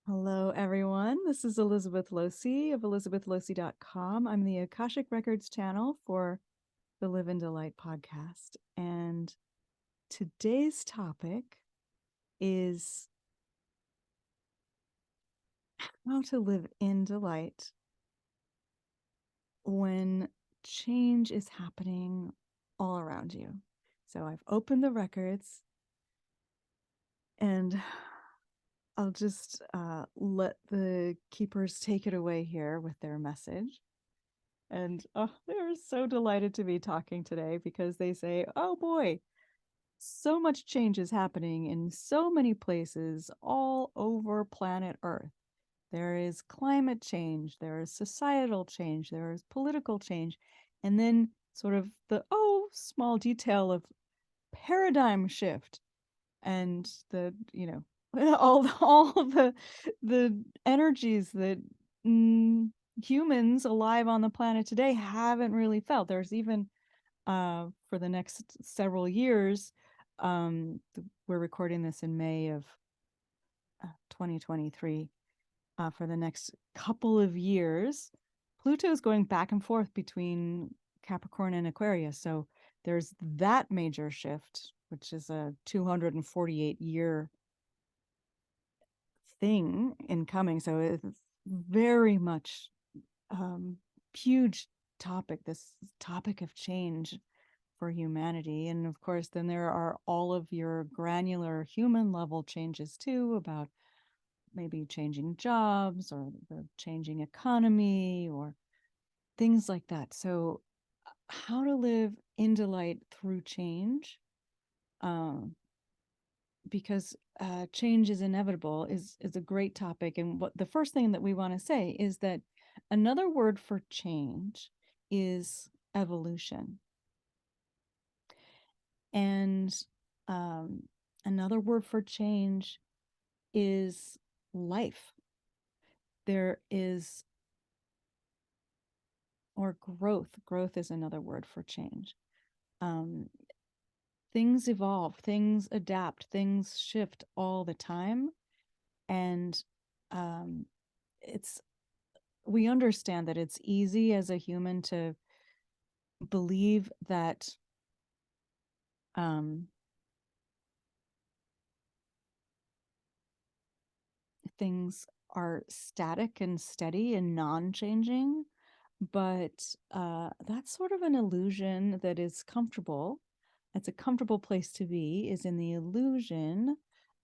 Hello, everyone. This is Elizabeth Losi of elizabethlosi.com. I'm the Akashic Records channel for the Live in Delight podcast. And today's topic is how to live in delight when change is happening all around you. So I've opened the records and I'll just let the keepers take it away here with their message. And they're so delighted to be talking today because they say, oh boy, so much change is happening in so many places all over planet Earth. There is climate change, there is societal change, there is political change, and then sort of the small detail of paradigm shift and all the energies that humans alive on the planet today haven't really felt. There's even for the next several years, we're recording this in May of 2023. For the next couple of years, Pluto is going back and forth between Capricorn and Aquarius. So there's that major shift, which is a 248-year thing incoming. So it's very much huge topic, this topic of change for humanity. And of course, then there are all of your granular human level changes too, about maybe changing jobs or the changing economy or things like that. So how to live in delight through change, because change is inevitable, is a great topic. And what the first thing that we want to say is that another word for change is evolution. And another word for change is life. There is, or growth. Growth is another word for change. Things evolve, things adapt, things shift all the time. And we understand that it's easy as a human to believe that things are static and steady and non-changing, but that's sort of an illusion that is comfortable. It's a comfortable place to be, is in the illusion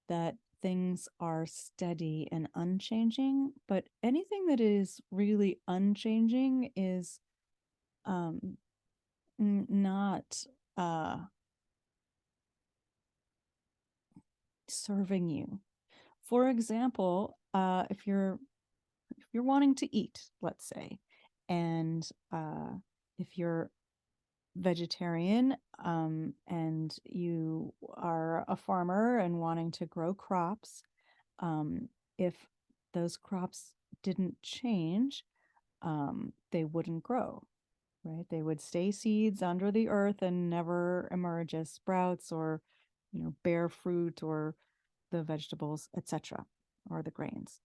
that things are steady and unchanging. But anything that is really unchanging is not serving you. For example, if you're wanting to eat, let's say, and if you're vegetarian, and you are a farmer and wanting to grow crops, if those crops didn't change, they wouldn't grow, right? They would stay seeds under the earth and never emerge as sprouts or, bear fruit or the vegetables, etc., or the grains.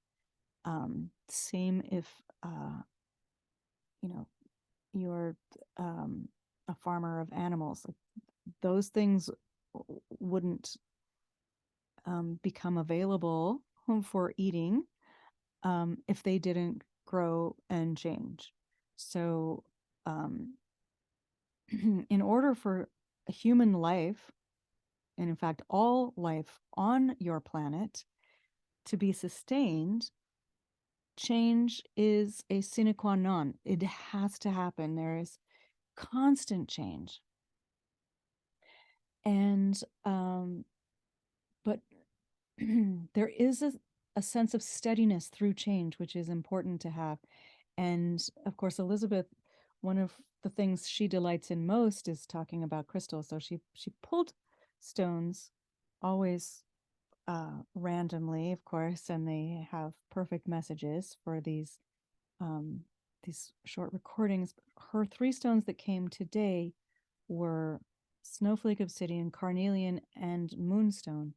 Same if, you're a farmer of animals. Like, those things wouldn't become available for eating if they didn't grow and change. So, in order for a human life, and in fact, all life on your planet, to be sustained, change is a sine qua non. It has to happen. There is constant change. And, but there is a sense of steadiness through change, which is important to have. And of course, Elizabeth, one of the things she delights in most is talking about crystals. So she pulled stones, always randomly, of course, and they have perfect messages for these short recordings. Her 3 stones that came today were snowflake obsidian, carnelian, and moonstone.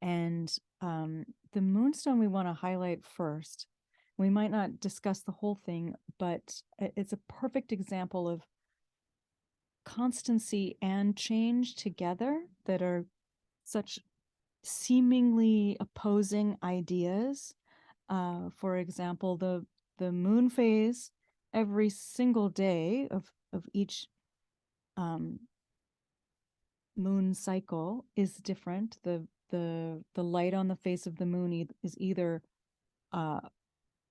And the moonstone we want to highlight first. We might not discuss the whole thing, but it's a perfect example of constancy and change together that are such seemingly opposing ideas. For example, the moon phase every single day of each moon cycle is different. The light on the face of the moon is either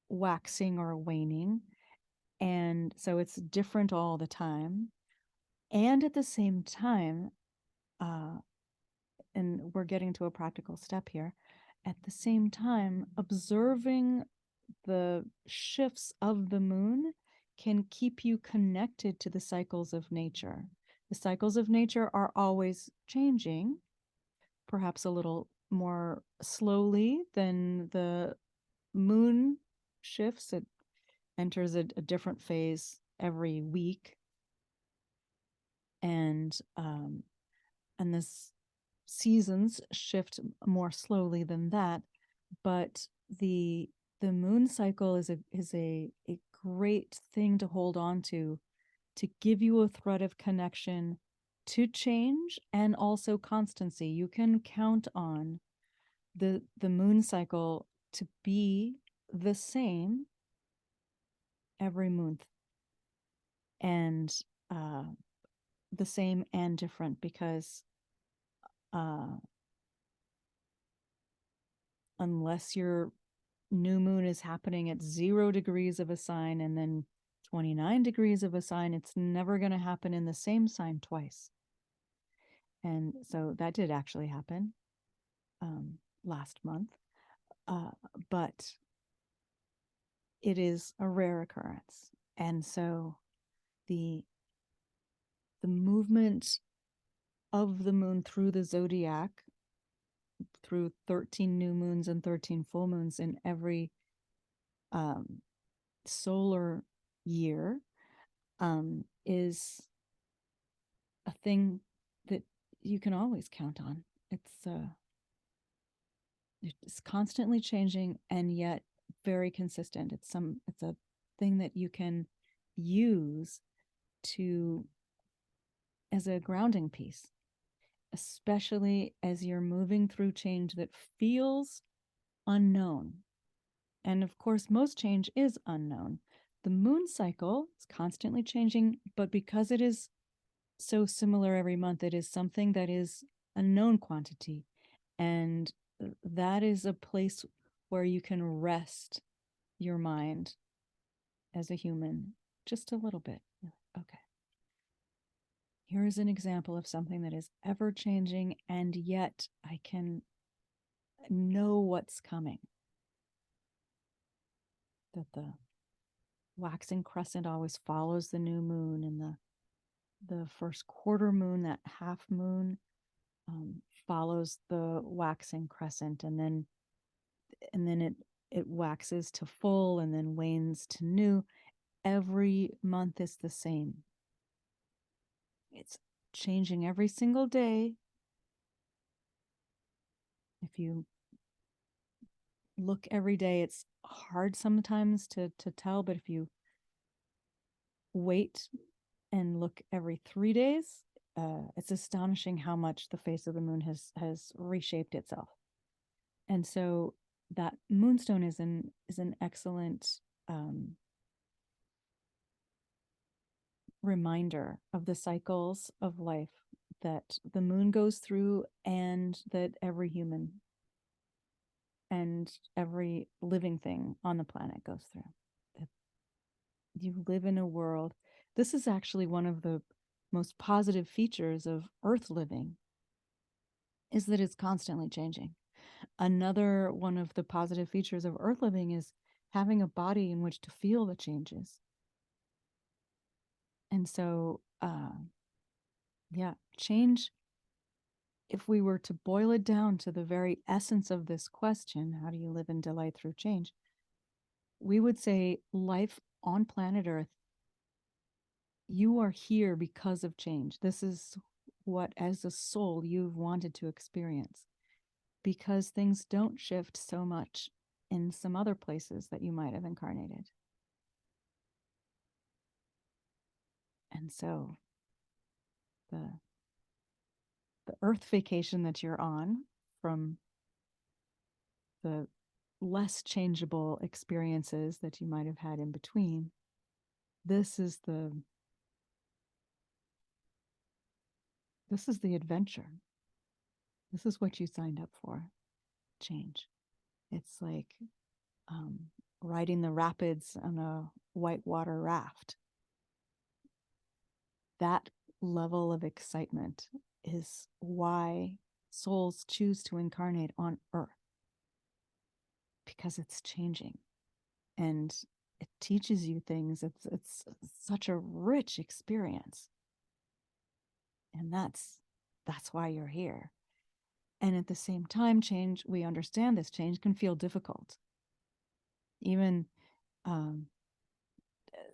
waxing or waning, and so it's different all the time. And at the same time, and we're getting to a practical step here, at the same time, observing the shifts of the moon can keep you connected to the cycles of nature. The cycles of nature are always changing, perhaps a little more slowly than the moon shifts. It enters a different phase every week, and this seasons shift more slowly than that. But the moon cycle is a great thing to hold on to give you a thread of connection to change and also constancy. You can count on the moon cycle to be the same every month, and the same and different, because unless your new moon is happening at 0 degrees of a sign and then 29 degrees of a sign, it's never going to happen in the same sign twice. And so that did actually happen last month, but it is a rare occurrence. And so the movement of the moon through the zodiac, through 13 new moons and 13 full moons in every solar year, is a thing that you can always count on. It's constantly changing and yet very consistent. It's a thing that you can use to as a grounding piece, especially as you're moving through change that feels unknown. And of course, most change is unknown. The moon cycle is constantly changing, but because it is so similar every month, it is something that is a known quantity. And that is a place where you can rest your mind as a human just a little bit. Okay. Here's an example of something that is ever changing, and yet I can know what's coming. That the waxing crescent always follows the new moon, and the first quarter moon, that half moon, follows the waxing crescent, and then it waxes to full and then wanes to new. Every month is the same. It's changing every single day. If you look every day, it's hard sometimes to tell, but if you wait and look every 3 days, it's astonishing how much the face of the moon has reshaped itself. And so that moonstone is an excellent reminder of the cycles of life that the moon goes through, and that every human and every living thing on the planet goes through. You live in a world. This is actually one of the most positive features of Earth living, is that it's constantly changing. Another one of the positive features of Earth living is having a body in which to feel the changes. And so, change, if we were to boil it down to the very essence of this question, how do you live in delight through change? We would say life on planet Earth, you are here because of change. This is what, as a soul, you've wanted to experience. because things don't shift so much in some other places that you might have incarnated. And so the earth vacation that you're on from the less changeable experiences that you might have had in between, this is the adventure. This is what you signed up for. Change. It's like riding the rapids on a whitewater raft. That level of excitement is why souls choose to incarnate on Earth, because it's changing and it teaches you things. It's such a rich experience, and that's why you're here. And at the same time, change, we understand this change can feel difficult. Even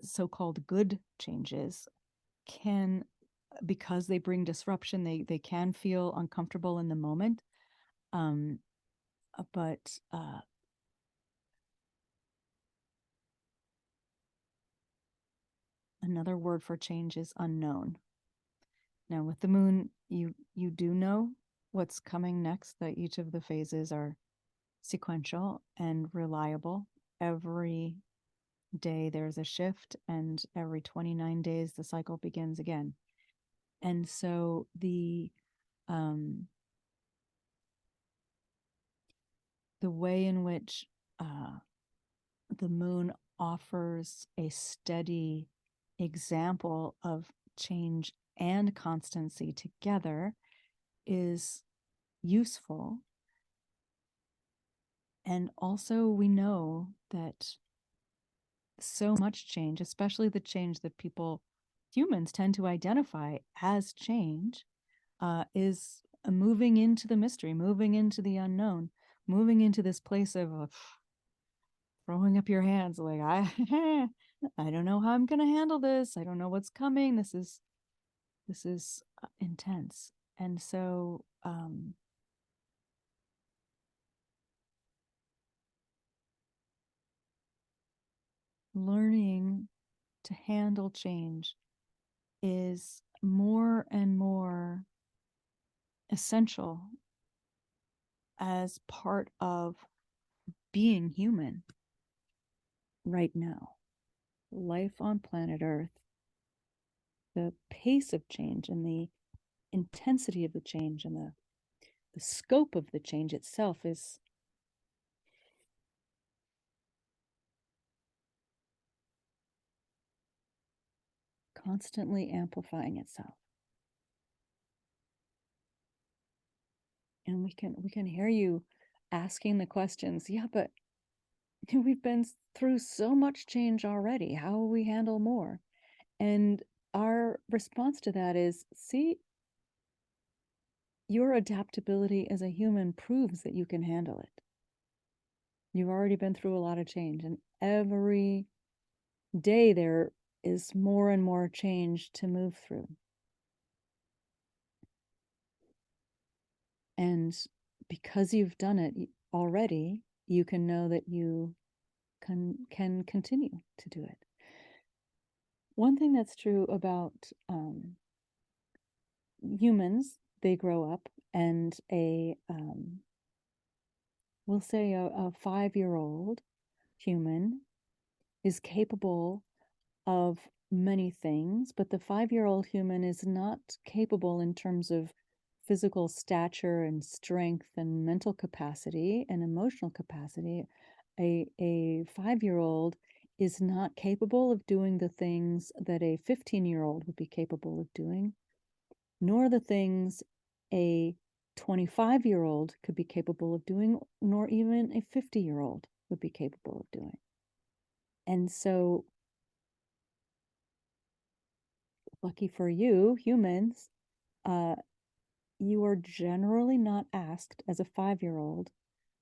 so-called good changes can, because they bring disruption, they can feel uncomfortable in the moment. But another word for change is unknown. Now, with the moon, you do know what's coming next, that each of the phases are sequential and reliable. Every day there's a shift, and every 29 days the cycle begins again. And so the way in which the moon offers a steady example of change and constancy together is useful. And also, we know that so much change, especially the change that humans tend to identify as change, is moving into the mystery, moving into the unknown, moving into this place of throwing up your hands like, I don't know how I'm going to handle this. I don't know what's coming. This is intense. And so learning to handle change is more and more essential as part of being human right now. Life on planet Earth, the pace of change and the intensity of the change and the scope of the change itself is constantly amplifying itself. And we can hear you asking the questions. Yeah, but we've been through so much change already. How will we handle more? And our response to that is, see, your adaptability as a human proves that you can handle it. You've already been through a lot of change, and every day there is more and more change to move through. And because you've done it already, you can know that you can continue to do it. One thing that's true about humans, they grow up, and we'll say a 5-year-old human is capable of many things, but the 5-year-old human is not capable in terms of physical stature and strength and mental capacity and emotional capacity. A 5-year-old is not capable of doing the things that a 15-year-old would be capable of doing, nor the things a 25-year-old could be capable of doing, nor even a 50-year-old would be capable of doing. And so, lucky for you, humans, you are generally not asked as a 5-year-old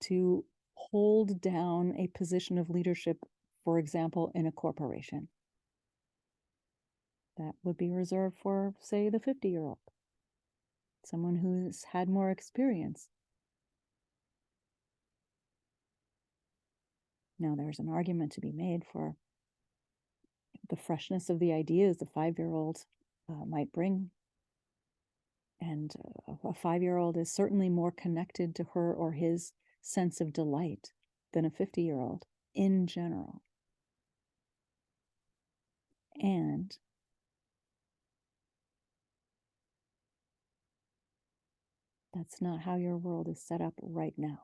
to hold down a position of leadership, for example, in a corporation. That would be reserved for, say, the 50-year-old, someone who's had more experience. Now, there's an argument to be made for the freshness of the ideas a 5-year-old might bring. And a 5-year-old is certainly more connected to her or his sense of delight than a 50-year-old in general. And that's not how your world is set up right now.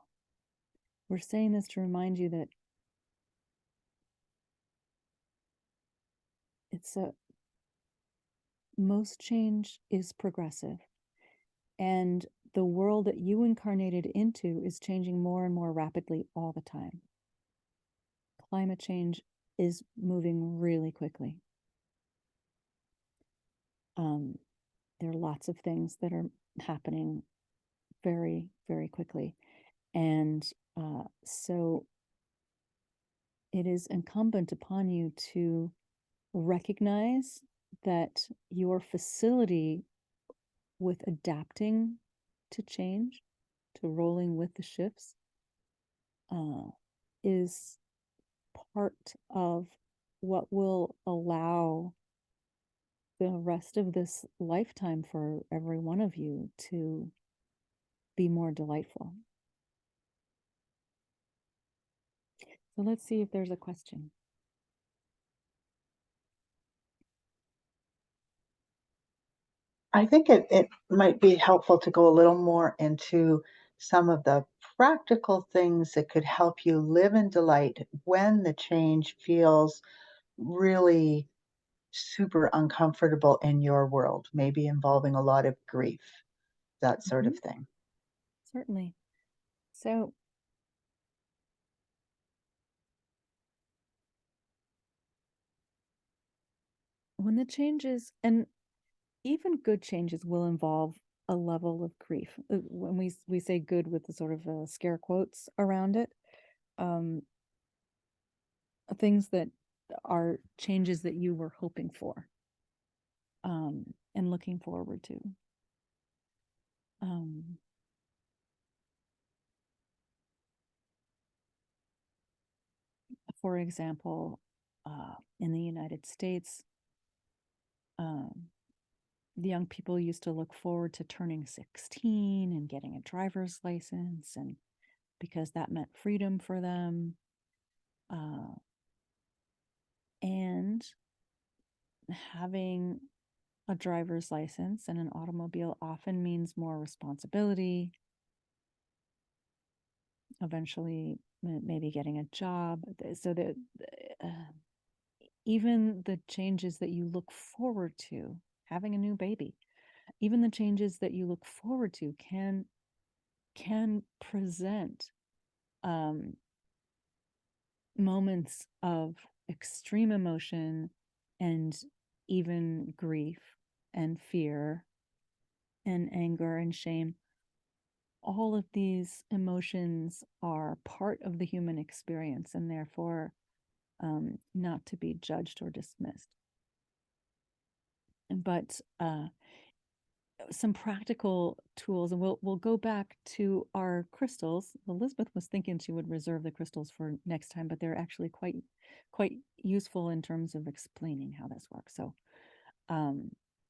We're saying this to remind you that most change is progressive, and the world that you incarnated into is changing more and more rapidly all the time. Climate change is moving really quickly. There are lots of things that are happening very, very quickly. And so it is incumbent upon you to recognize that your facility with adapting to change, to rolling with the shifts, is part of what will allow the rest of this lifetime for every one of you to be more delightful. So let's see if there's a question. I think it might be helpful to go a little more into some of the practical things that could help you live in delight when the change feels really super uncomfortable in your world, maybe involving a lot of grief, that sort of thing. Certainly. So when the changes, and even good changes, will involve a level of grief. When we say good with the sort of scare quotes around it, things that are changes that you were hoping for and looking forward to. For example, in the United States, the young people used to look forward to turning 16 and getting a driver's license, and because that meant freedom for them. And having a driver's license and an automobile often means more responsibility, eventually maybe getting a job. So that even the changes that you look forward to, having a new baby, even the changes that you look forward to can present moments of extreme emotion and even grief and fear and anger and shame. All of these emotions are part of the human experience, and therefore not to be judged or dismissed. But some practical tools, and we'll go back to our crystals. Elizabeth was thinking she would reserve the crystals for next time, but they're actually quite useful in terms of explaining how this works. So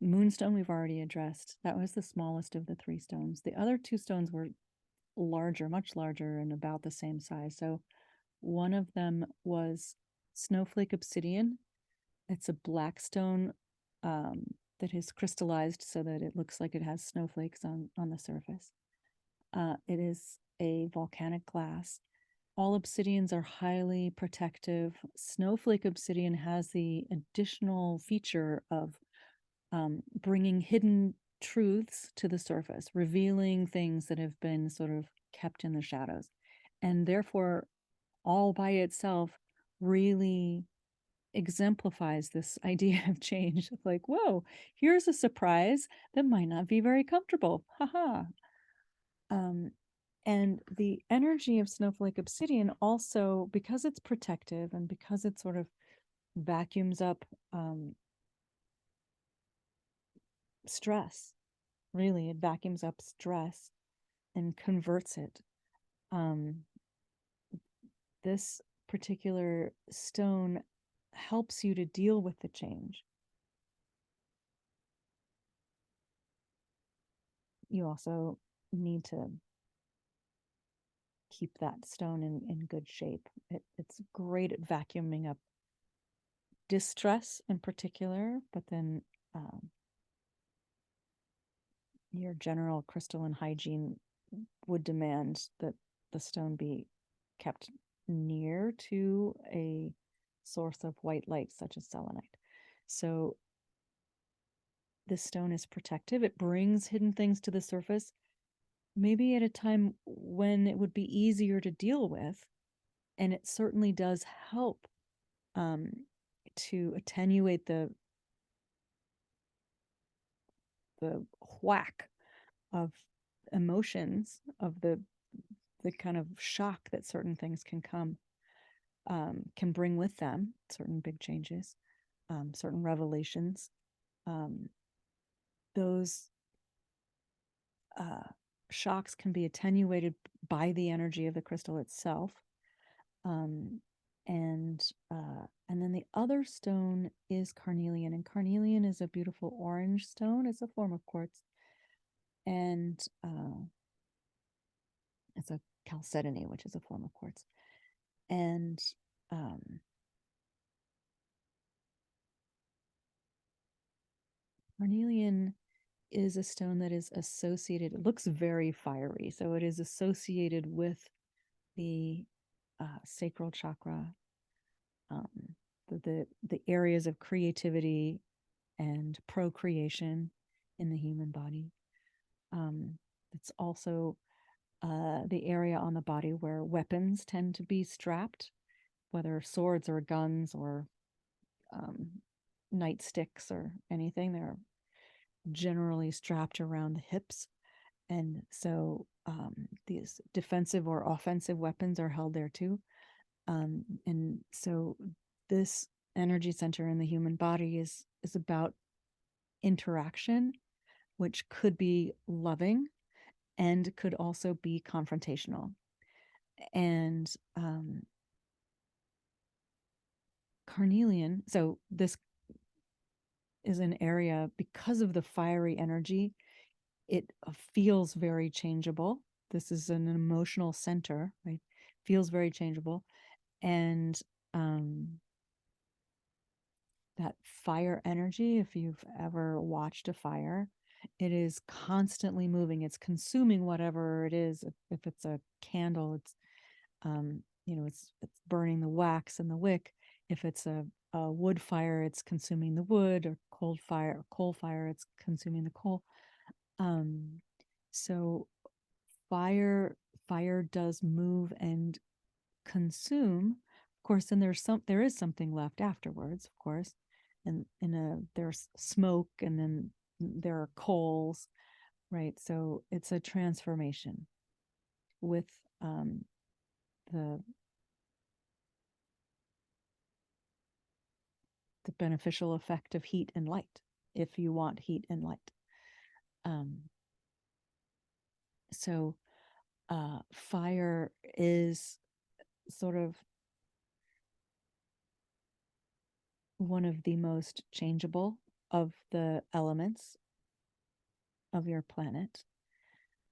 moonstone we've already addressed. That was the smallest of the 3 stones. The other 2 stones were larger, much larger, and about the same size. So one of them was snowflake obsidian. It's a black stone that has crystallized so that it looks like it has snowflakes on the surface. It is a volcanic glass. All obsidians are highly protective. Snowflake obsidian has the additional feature of bringing hidden truths to the surface, revealing things that have been sort of kept in the shadows, and therefore all by itself really exemplifies this idea of change. Like, whoa, here's a surprise that might not be very comfortable. Haha. And the energy of snowflake obsidian also, because it's protective and because it sort of vacuums up stress, really, it vacuums up stress and converts it. This particular stone helps you to deal with the change. You also need to keep that stone in good shape. It's great at vacuuming up distress in particular, but then your general crystalline hygiene would demand that the stone be kept near to a source of white light, such as selenite. So this stone is protective. It brings hidden things to the surface, maybe at a time when it would be easier to deal with. And it certainly does help to attenuate the whack of emotions, of the kind of shock that certain things can bring with them, certain big changes, certain revelations. Those shocks can be attenuated by the energy of the crystal itself. And then the other stone is carnelian, and carnelian is a beautiful orange stone. It's a form of quartz, and it's a chalcedony, which is a form of quartz. And carnelian is a stone that is associated, it looks very fiery, so it is associated with the sacral chakra, the areas of creativity and procreation in the human body. It's also the area on the body where weapons tend to be strapped, whether swords or guns or nightsticks or anything. They're generally strapped around the hips. And so these defensive or offensive weapons are held there too. And so this energy center in the human body is about interaction, which could be loving and could also be confrontational. And carnelian, so this is an area, because of the fiery energy, it feels very changeable. This is an emotional center, right? Feels very changeable. And that fire energy, if you've ever watched a fire, it is constantly moving. It's consuming whatever it is. If it's a candle, it's it's burning the wax and the wick. If it's a wood fire, it's consuming the wood, or coal fire, it's consuming the coal. So fire does move and consume. Of course, and there is something left afterwards, of course. And there's smoke, and then there are coals, right? So it's a transformation with the beneficial effect of heat and light, if you want heat and light. So fire is sort of one of the most changeable of the elements of your planet.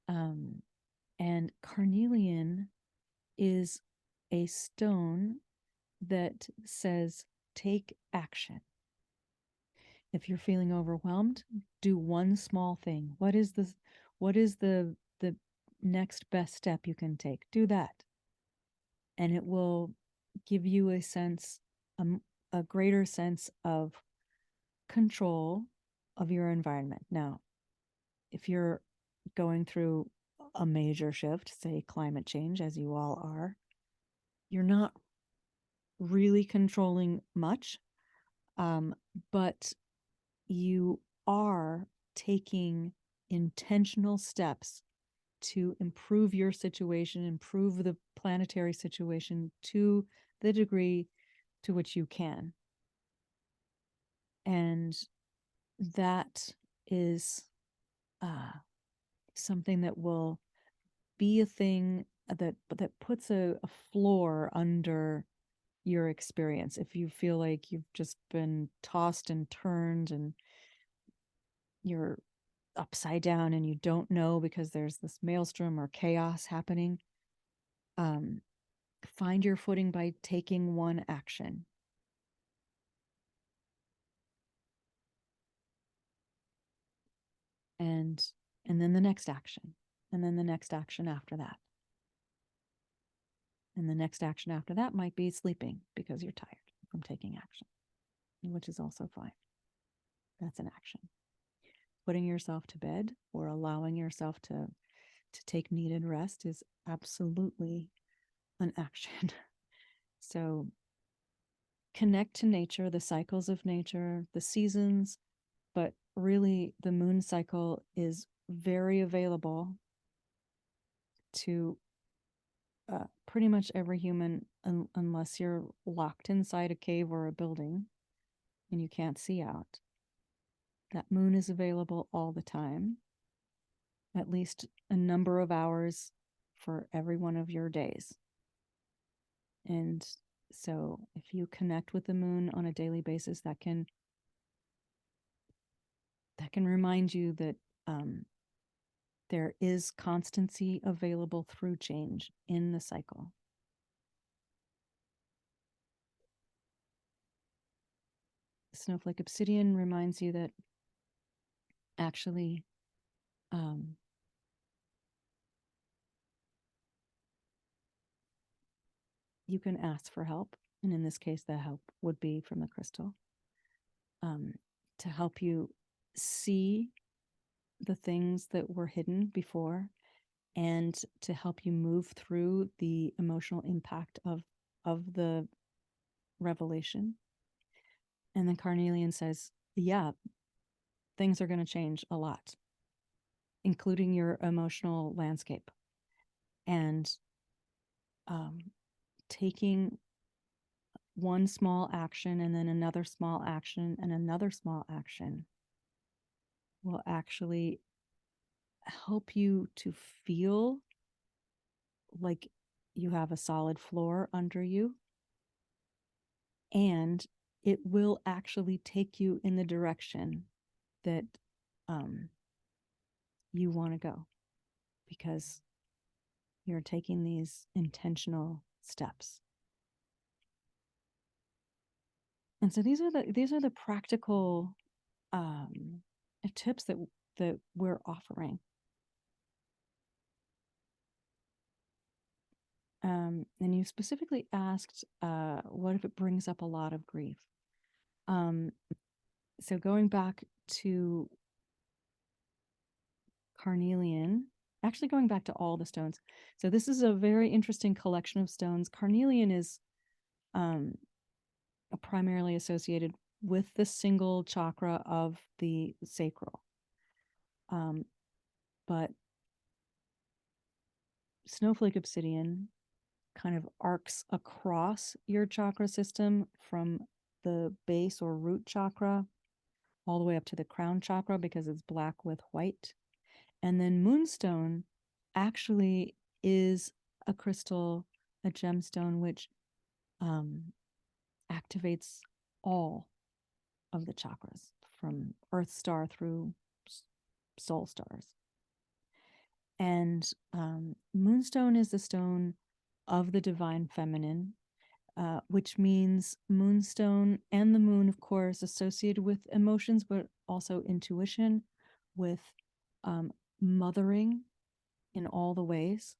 And carnelian is a stone that says, take action. If you're feeling overwhelmed, do one small thing. What is the next best step you can take? Do that. And it will give you a sense, a greater sense of control of your environment. Now, if you're going through a major shift, say climate change, as you all are, you're not really controlling much, but you are taking intentional steps to improve your situation, improve the planetary situation to the degree to which you can. And that is something that will be a thing that puts a floor under your experience. If you feel like you've just been tossed and turned and you're upside down and you don't know because there's this maelstrom or chaos happening, find your footing by taking one action. And then the next action, and then the next action after that. And the next action after that might be sleeping because you're tired from taking action, which is also fine. That's an action. Putting yourself to bed or allowing yourself to take needed rest is absolutely an action. So connect to nature, the cycles of nature, the seasons, but really the moon cycle is very available to pretty much every human, unless you're locked inside a cave or a building and you can't see out. That moon is available all the time, at least a number of hours for every one of your days. And so if you connect with the moon on a daily basis, that can remind you that there is constancy available through change in the cycle. Snowflake obsidian reminds you that actually you can ask for help. And in this case, the help would be from the crystal to help you see the things that were hidden before and to help you move through the emotional impact of the revelation. And then Carnelian says, yeah, things are going to change a lot, including your emotional landscape. And taking one small action and then another small action and another small action will actually help you to feel like you have a solid floor under you. And it will actually take you in the direction that you want to go, because you're taking these intentional steps. And so these are the practical tips that we're offering. And you specifically asked, what if it brings up a lot of grief? So going back to carnelian, actually going back to all the stones. So this is a very interesting collection of stones. Carnelian is primarily associated with the single chakra of the sacral. But snowflake obsidian kind of arcs across your chakra system from the base or root chakra all the way up to the crown chakra because it's black with white. And then moonstone actually is a crystal, a gemstone, which activates all of the chakras from earth star through soul stars. And moonstone is the stone of the divine feminine, which means moonstone and the moon, of course, associated with emotions, but also intuition, with mothering in all the ways.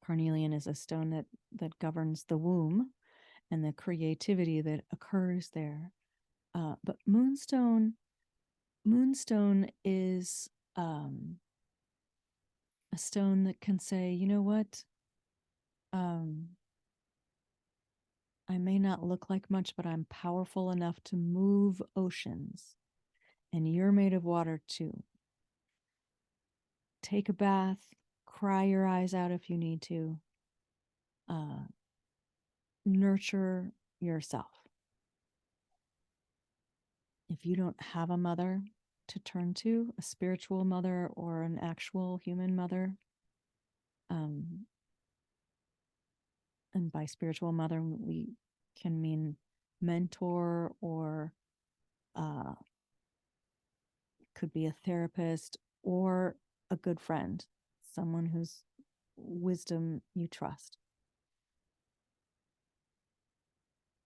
Carnelian is a stone that governs the womb and the creativity that occurs there. But moonstone is a stone that can say, you know what? I may not look like much, but I'm powerful enough to move oceans. And you're made of water too. Take a bath, cry your eyes out if you need to. Nurture yourself. If you don't have a mother to turn to, a spiritual mother or an actual human mother, And by spiritual mother, we can mean mentor, or could be a therapist, or a good friend, someone whose wisdom you trust.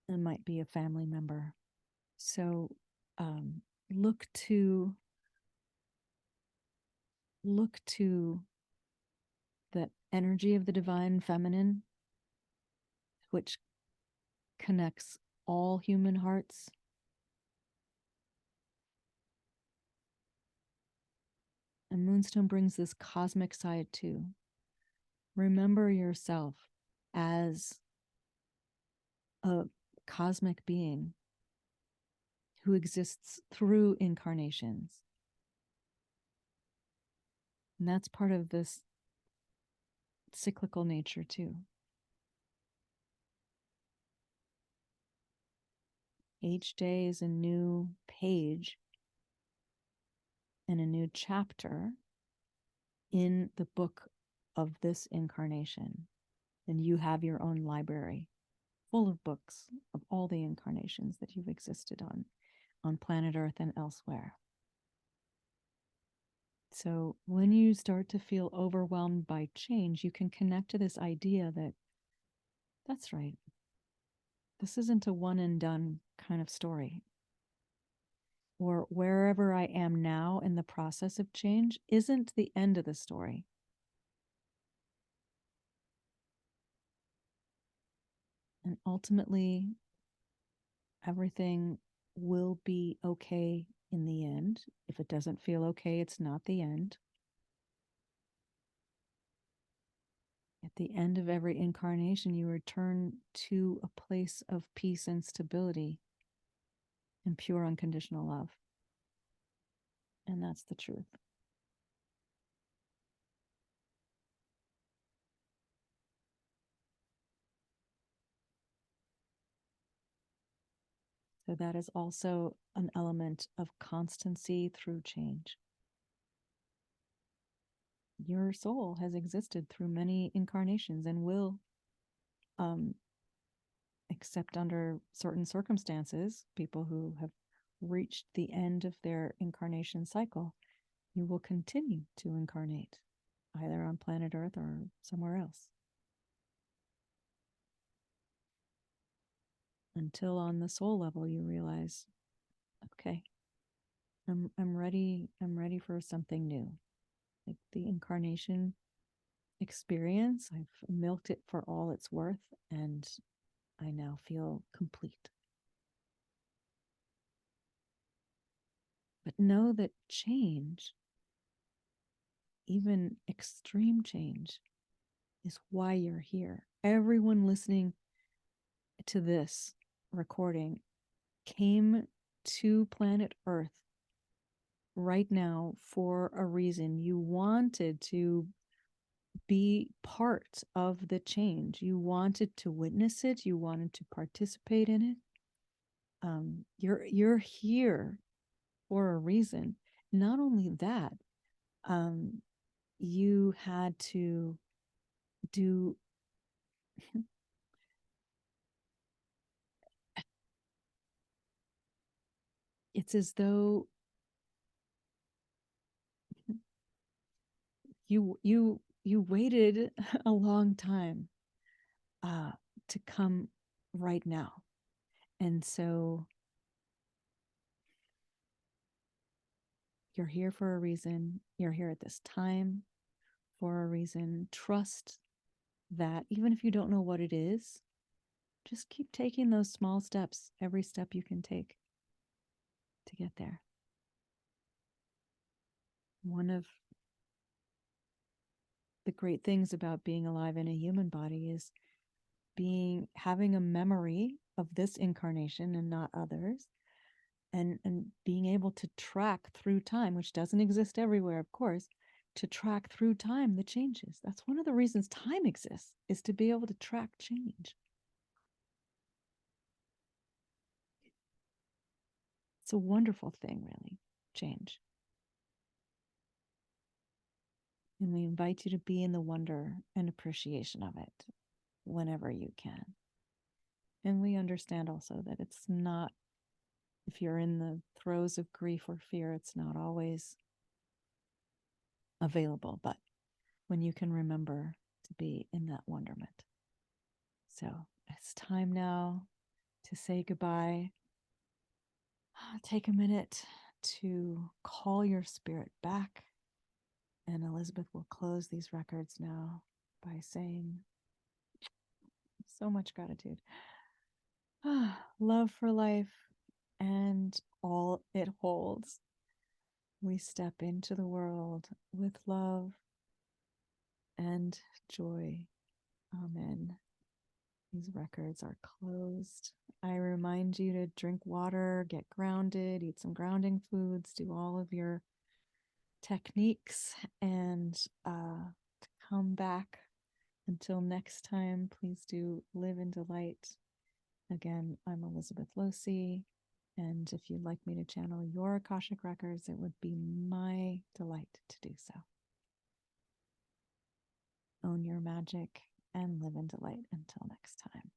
It might be a family member. So look to the energy of the divine feminine, which connects all human hearts. And Moonstone brings this cosmic side too. Remember yourself as a cosmic being who exists through incarnations. And that's part of this cyclical nature too. Each day is a new page and a new chapter in the book of this incarnation. And you have your own library full of books of all the incarnations that you've existed on planet Earth and elsewhere. So when you start to feel overwhelmed by change, you can connect to this idea that that's right. This isn't a one and done kind of story. Or wherever I am now in the process of change isn't the end of the story. And ultimately, everything will be okay in the end. If it doesn't feel okay, it's not the end. At the end of every incarnation, you return to a place of peace and stability and pure unconditional love. And that's the truth. So that is also an element of constancy through change. Your soul has existed through many incarnations and will, except under certain circumstances, people who have reached the end of their incarnation cycle, you will continue to incarnate either on planet Earth or somewhere else. Until on the soul level you realize, okay, I'm ready for something new. Like the incarnation experience, I've milked it for all it's worth, and I now feel complete. But know that change, even extreme change, is why you're here. Everyone listening to this recording came to planet Earth right now for a reason. You wanted to be part of the change. You wanted to witness it. You wanted to participate in it. You're here for a reason. Not only that, you had to do it's as though you waited a long time to come right now. And so you're here for a reason. You're here at this time for a reason. Trust that even if you don't know what it is, just keep taking those small steps, every step you can take to get there. One of the great things about being alive in a human body is having a memory of this incarnation and not others, and being able to track through time, which doesn't exist everywhere, of course, to track through time the changes. That's one of the reasons time exists, is to be able to track change. It's a wonderful thing, really, change. And we invite you to be in the wonder and appreciation of it whenever you can. And we understand also that it's not, if you're in the throes of grief or fear, it's not always available, but when you can remember to be in that wonderment. So it's time now to say goodbye. Take a minute to call your spirit back. And Elizabeth will close these records now by saying so much gratitude. Love for life and all it holds. We step into the world with love and joy. Amen. These records are closed. I remind you to drink water, get grounded, eat some grounding foods, do all of your techniques, and to come back. Until next time, please do live in delight. Again, I'm Elizabeth Losi, and if you'd like me to channel your Akashic records, it would be my delight to do so. Own your magic and live in delight until next time.